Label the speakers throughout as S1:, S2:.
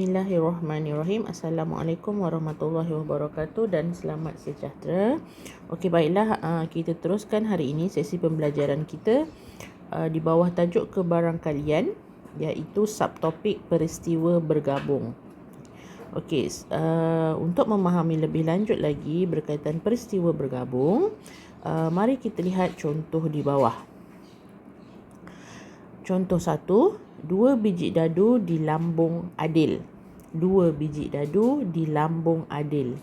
S1: Bismillahirrahmanirrahim. Assalamualaikum warahmatullahi wabarakatuh dan selamat sejahtera. Okey, baiklah, kita teruskan hari ini sesi pembelajaran kita di bawah tajuk kebarang kalian, iaitu subtopik peristiwa bergabung. Okey, untuk memahami lebih lanjut lagi berkaitan peristiwa bergabung, mari kita lihat contoh di bawah. Contoh 1, 2 biji dadu di lambung adil. 2 biji dadu di lambung adil.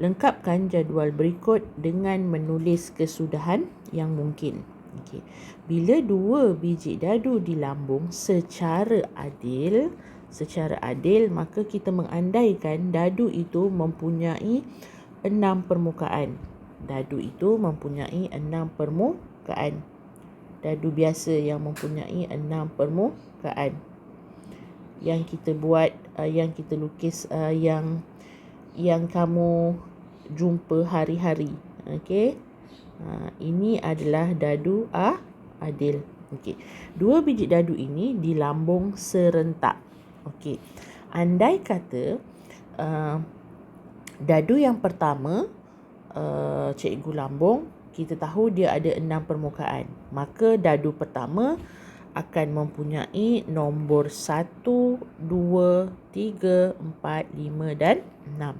S1: Lengkapkan jadual berikut dengan menulis kesudahan yang mungkin. Okey. Bila 2 biji dadu di lambung secara adil, maka kita mengandaikan dadu itu mempunyai 6 permukaan. Dadu itu mempunyai 6 permukaan. Dadu biasa yang mempunyai 6 permukaan. Yang kita buat, yang kita lukis, yang kamu jumpa hari-hari. Okey. Ini adalah dadu adil. Okey. 2 biji dadu ini di lambung serentak. Okey. Andai kata dadu yang pertama cikgu lambung, kita tahu dia ada 6 permukaan. Maka dadu pertama akan mempunyai nombor 1, 2, 3, 4, 5 dan 6.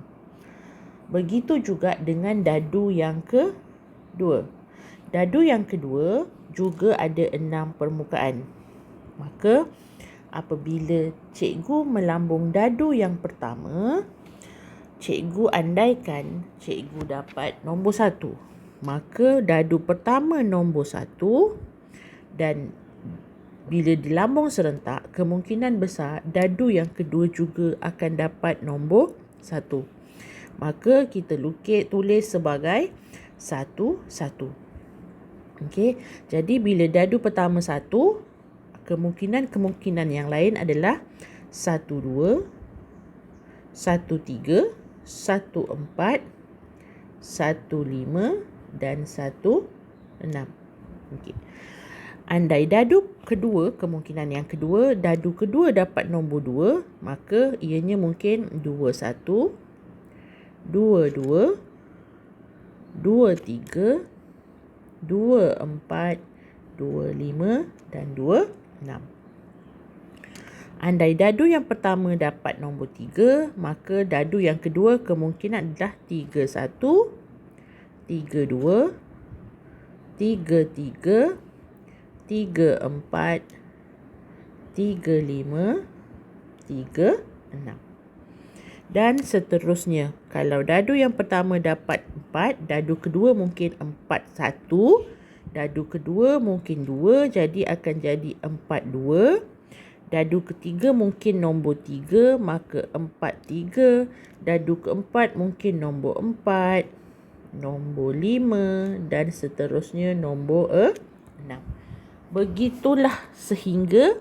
S1: Begitu juga dengan dadu yang kedua. Dadu yang kedua juga ada 6 permukaan. Maka apabila cikgu melambung dadu yang pertama, cikgu andaikan cikgu dapat nombor 1. Maka dadu pertama nombor 1 dan bila dilambung serentak, kemungkinan besar dadu yang kedua juga akan dapat nombor 1. Maka kita tulis sebagai 1, 1. Okey. Jadi bila dadu pertama 1, kemungkinan yang lain adalah 1, 2, 1, 3, 1, 4, 1, 5 dan 1, 6. Okey. Andai dadu kedua, kemungkinan yang kedua, dadu kedua dapat nombor 2, maka ianya mungkin 2, 1, 2, 2, 2, 3, 2, 4, 2, 5 dan 2, 6. Andai dadu yang pertama dapat nombor 3, maka dadu yang kedua kemungkinan adalah 3, 1, 3, 2, 3, 3, 3, 4, 3, 5, 3, 6. Dan seterusnya. Kalau dadu yang pertama dapat 4, dadu kedua mungkin 4, 1, dadu kedua mungkin 2, jadi akan jadi 4, 2. Dadu ketiga mungkin nombor 3, maka 4, 3. Dadu keempat mungkin nombor 4, nombor 5 dan seterusnya nombor 6. Begitulah sehingga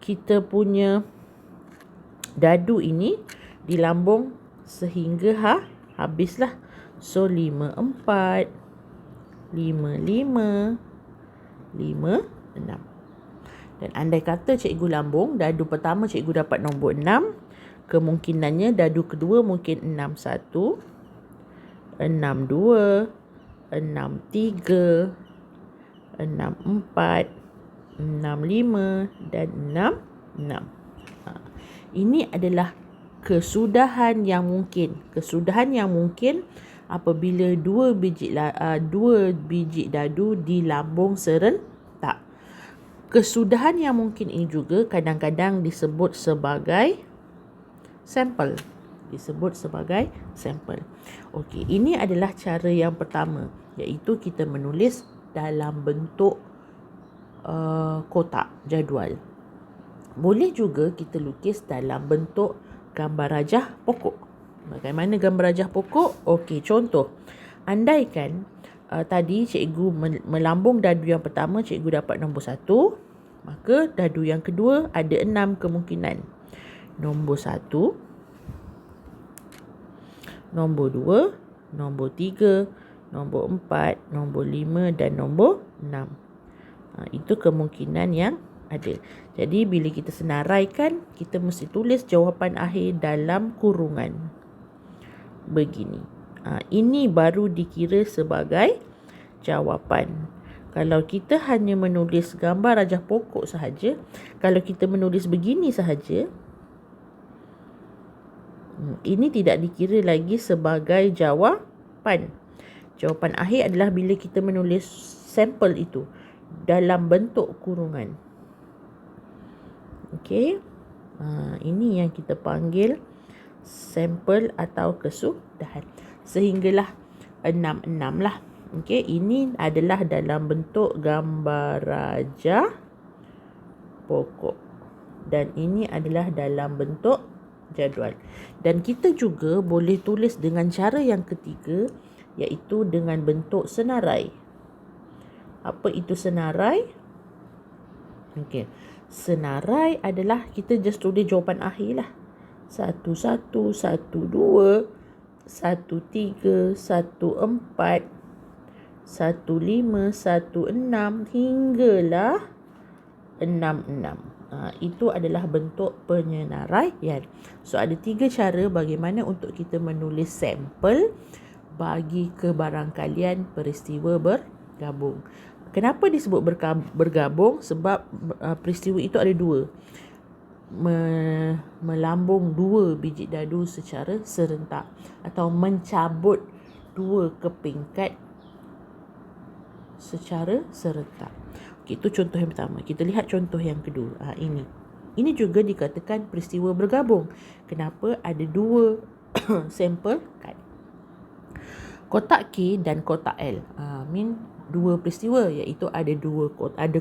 S1: kita punya dadu ini dilambung sehingga habislah. So 5, 4, 5, 5, 5, 6. Dan andai kata cikgu lambung, dadu pertama cikgu dapat nombor 6, kemungkinannya dadu kedua mungkin 6, 1, 6, 2, 6, 3, 6, 4, 6, 5 dan 6, 6. Ini adalah kesudahan yang mungkin. Kesudahan yang mungkin apabila 2 biji dadu di lambung serentak. Kesudahan yang mungkin ini juga kadang-kadang disebut sebagai sampel. Okey, ini adalah cara yang pertama, iaitu kita menulis dalam bentuk kotak jadual. Boleh juga kita lukis dalam bentuk gambar rajah pokok. Bagaimana gambar rajah pokok? Okey, contoh. Andaikan tadi cikgu melambung dadu yang pertama, cikgu dapat nombor 1, maka dadu yang kedua ada 6 kemungkinan. Nombor 1, nombor 2, nombor 3, nombor 4, nombor 5 dan nombor 6. Itu kemungkinan yang ada. Jadi bila kita senaraikan, kita mesti tulis jawapan akhir dalam kurungan. Begini. Ini baru dikira sebagai jawapan. Kalau kita hanya menulis gambar rajah pokok sahaja, kalau kita menulis begini sahaja, ini tidak dikira lagi sebagai jawapan. Jawapan akhir adalah bila kita menulis sampel itu dalam bentuk kurungan. Okey. Ini yang kita panggil sampel atau kesudahan. Sehinggalah 6 lah. Okey, ini adalah dalam bentuk gambar rajah pokok. Dan ini adalah dalam bentuk jadual. Dan kita juga boleh tulis dengan cara yang ketiga, iaitu dengan bentuk senarai. Apa itu senarai? Okey. Senarai adalah kita just tulis jawapan akhir lah. 1, 1, 1, 2, 1, 3, 1, 4, 1, 5, 1, 6 hinggalah 6, 6. Itu adalah bentuk penyenaraian. So ada 3 cara bagaimana untuk kita menulis sampel bagi kebarangkalian peristiwa bergabung. Kenapa disebut bergabung? Sebab peristiwa itu ada 2. Melambung 2 biji dadu secara serentak atau mencabut 2 kepingkat secara serentak. Okay, itu contoh yang pertama. Kita lihat contoh yang kedua. Ini juga dikatakan peristiwa bergabung. Kenapa? Ada 2 sampel kad. Kotak K dan kotak L. 2 peristiwa, iaitu ada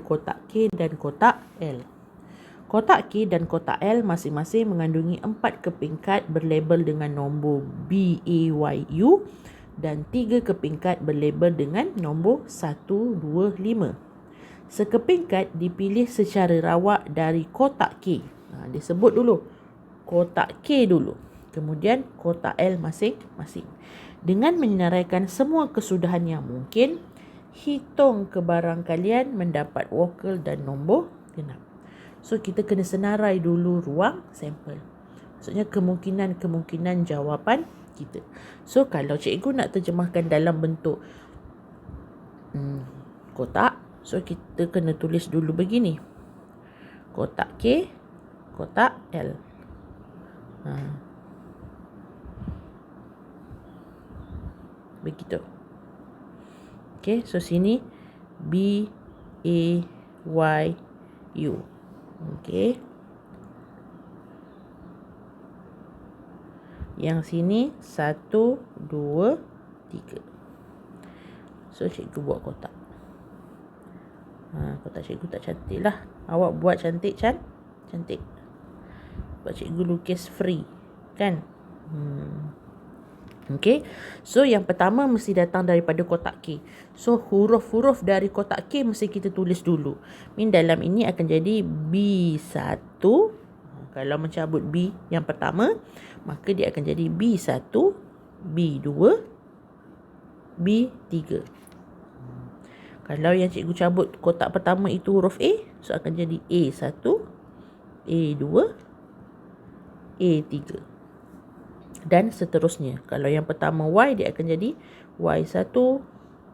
S1: kotak K dan kotak L. Kotak K dan kotak L masing-masing mengandungi 4 kepingkat berlabel dengan nombor BAYU dan 3 kepingkat berlabel dengan nombor 125. Sekepingkat dipilih secara rawak dari kotak K. Disebut dulu kotak K dulu. Kemudian kotak L masing-masing. Dengan menyenaraikan semua kesudahan yang mungkin, hitung kebarangkalian mendapat vokal dan nombor genap. So, kita kena senarai dulu ruang sampel. Maksudnya kemungkinan-kemungkinan jawapan kita. So, kalau cikgu nak terjemahkan dalam bentuk kotak, so kita kena tulis dulu begini. Kotak K, kotak L. Begitu. Okay, so sini B, A, Y, U. Okay. Yang sini 1, 2, 3. So, cikgu buat kotak. Kotak cikgu tak cantik lah. Awak buat cantik cantik. Buat cikgu lukis free. Kan? Okay. So, yang pertama mesti datang daripada kotak K. So, huruf-huruf dari kotak K mesti kita tulis dulu. Dalam ini akan jadi B1. Kalau mencabut B yang pertama, maka dia akan jadi B1, B2, B3. Kalau yang cikgu cabut kotak pertama itu huruf A, so akan jadi A1, A2, A3. Dan seterusnya. Kalau yang pertama Y, dia akan jadi Y1,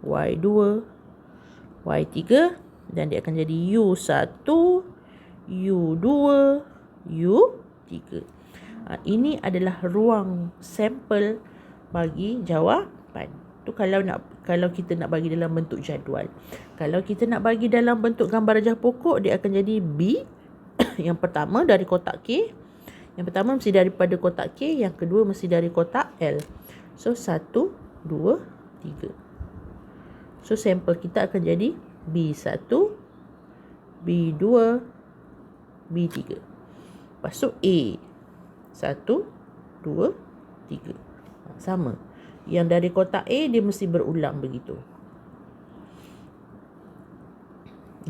S1: Y2, Y3. Dan dia akan jadi U1, U2, U3. Ini adalah ruang sampel bagi jawapan. Tu kalau kita nak bagi dalam bentuk jadual. Kalau kita nak bagi dalam bentuk gambar rajah pokok, dia akan jadi B. Yang pertama dari kotak K. Yang pertama mesti daripada kotak K, yang kedua mesti dari kotak L. So 1, 2, 3. So sampel kita akan jadi B1, B2, B3. Lepas tu A. 1, 2, 3. Sama. Yang dari kotak A dia mesti berulang begitu.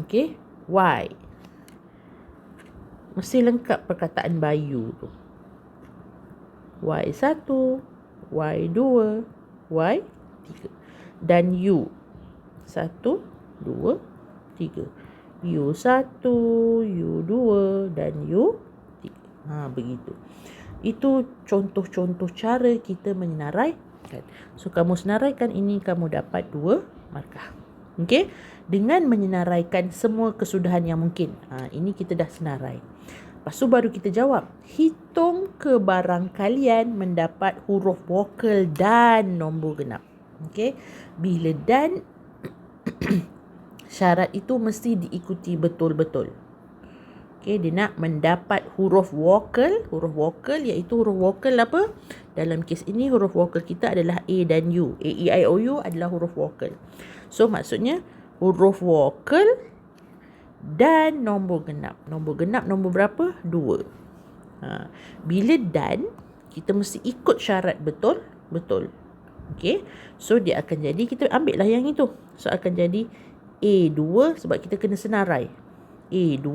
S1: Okey. Y. Mesti lengkap perkataan Bayu tu. Y1, Y2, Y3. Dan U. 1, 2, 3. U1, U2 dan U3. Begitu. Itu contoh-contoh cara kita menyenaraikan. So, kamu senaraikan ini, kamu dapat 2 markah. Okey? Dengan menyenaraikan semua kesudahan yang mungkin. Ini kita dah senarai. Lepas tu baru kita jawab. Hitung kebarangkalian mendapat huruf vokal dan nombor genap. Okey? Bila dan syarat itu mesti diikuti betul-betul. Okey, dia nak mendapat huruf vokal. Huruf vokal iaitu huruf vokal apa? Dalam kes ini huruf vokal kita adalah A dan U. A, E, I, O, U adalah huruf vokal. So maksudnya huruf vokal dan nombor genap. Nombor genap nombor berapa? 2. Bila dan, kita mesti ikut syarat betul-betul. Okey. So dia akan jadi, kita ambil lah yang itu. So akan jadi A2 sebab kita kena senarai. A2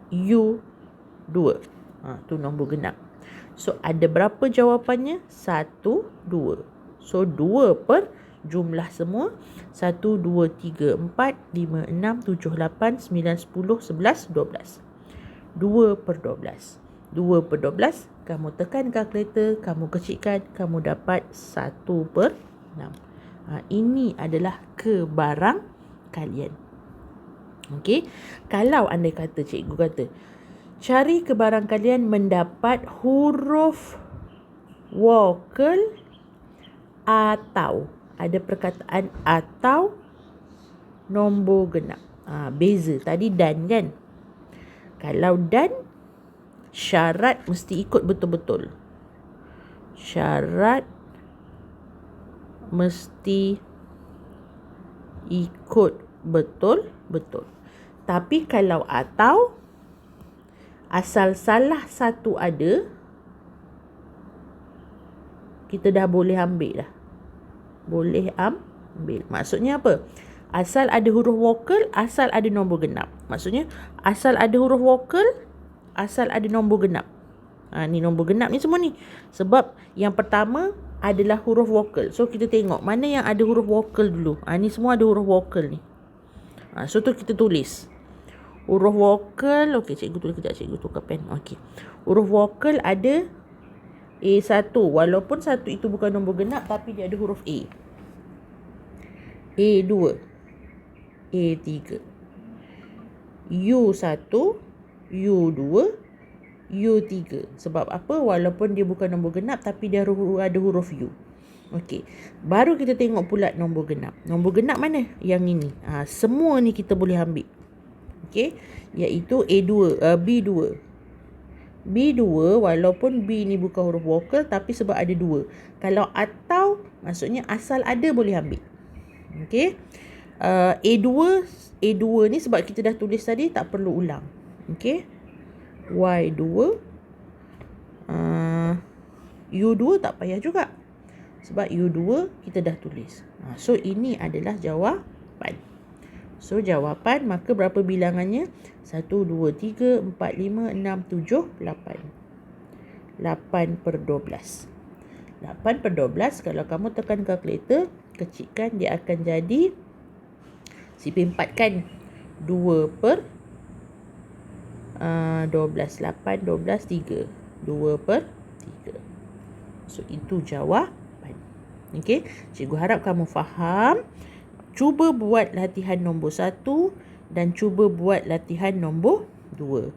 S1: U2. Tu nombor genap. So ada berapa jawapannya? 1, 2. So 2 per jumlah semua. 1, 2, 3, 4, 5, 6, 7, 8, 9, 10, 11, 12. 2 per 12. 2 per 12. Kamu tekan kalkulator, kamu kecilkan, kamu dapat 1 per 6. Ini adalah kebarangkalian. Okey, kalau andai kata cikgu kata cari kebarangkalian mendapat huruf vokal atau, ada perkataan atau nombor genap. Beza. Tadi dan kan. Kalau dan, syarat mesti ikut betul-betul. Syarat mesti ikut betul-betul. Tapi kalau atau, asal salah satu ada, kita dah boleh ambil dah. Boleh ambil. Maksudnya apa? Asal ada huruf vokal, asal ada nombor genap. Maksudnya, asal ada huruf vokal, asal ada nombor genap. Ni nombor genap ni semua ni. Sebab yang pertama adalah huruf vokal. So, kita tengok mana yang ada huruf vokal dulu. Ni semua ada huruf vokal ni. So, tu kita tulis. Huruf vokal, okey, cikgu tulis kejap, cikgu tukar pen. Okey. Huruf vokal ada A1. Walaupun 1 itu bukan nombor genap, tapi dia ada huruf A. A2. A3. U1. U2. U3. Sebab apa? Walaupun dia bukan nombor genap, tapi dia ada huruf U. Okey. Baru kita tengok pula nombor genap. Nombor genap mana? Yang ini. Semua ni kita boleh ambil. Okey, iaitu A2, B2. B2 walaupun B ni bukan huruf vokal tapi sebab ada 2. Kalau atau maksudnya asal ada boleh ambil. Okey. A2 ni sebab kita dah tulis tadi tak perlu ulang. Okey. Y2 U2 tak payah juga. Sebab U2 kita dah tulis. So ini adalah jawapan. So, jawapan, maka berapa bilangannya? 1, 2, 3, 4, 5, 6, 7, 8. 8 per 12. 8 per 12, kalau kamu tekan kalkulator, kecilkan, dia akan jadi CP4 kan? 2 per 12, 8, 12, 3. 2 per 3. So, itu jawapan. Okey, cikgu harap kamu faham. Cuba buat latihan nombor 1 dan cuba buat latihan nombor 2.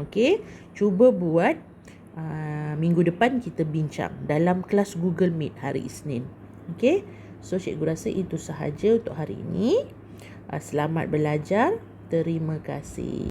S1: Okey, cuba buat. Minggu depan kita bincang dalam kelas Google Meet hari Isnin. Okey, so cikgu rasa itu sahaja untuk hari ini. Selamat belajar. Terima kasih.